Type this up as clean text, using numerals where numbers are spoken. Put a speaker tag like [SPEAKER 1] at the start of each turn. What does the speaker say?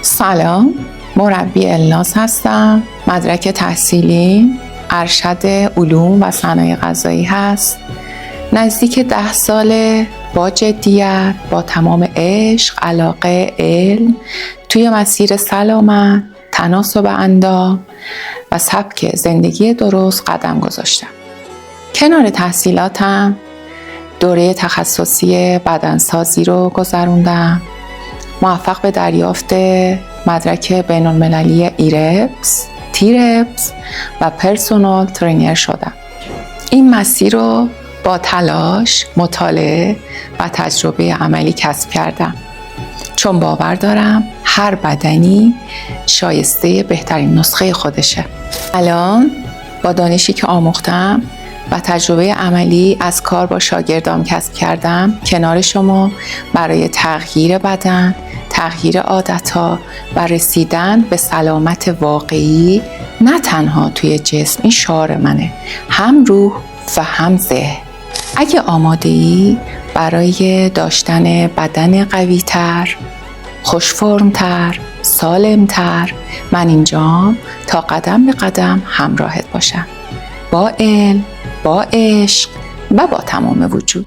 [SPEAKER 1] سلام، مربی الناز هستم. مدرک تحصیلی ارشد علوم و صنایع غذایی هست. نزدیک 10 ساله با جدیت، با تمام عشق، علاقه، علم توی مسیر سلامت، تناسب اندام و سبک زندگی درست قدم گذاشتم. کنار تحصیلاتم دوره تخصصی بدنسازی رو گذروندم. موفق به دریافت مدرک بین‌المللی ایرپس، تیرپس و پرسونال ترینر شدم. این مسیر رو با تلاش، مطالعه و تجربه عملی کسب کردم، چون باور دارم هر بدنی شایسته بهترین نسخه خودشه. الان با دانشی که آموختم و تجربه عملی از کار با شاگردام کسب کردم، کنار شما برای تغییر بدن، تغییر عادت‌ها و رسیدن به سلامت واقعی، نه تنها توی جسم، این شعار منه، هم روح و هم ذهن. اگه آماده‌ای برای داشتن بدن قوی‌تر، خوش‌فرم‌تر، سالم‌تر، من اینجام تا قدم به قدم همراهت باشم، با علم، با عشق و با تمام وجود.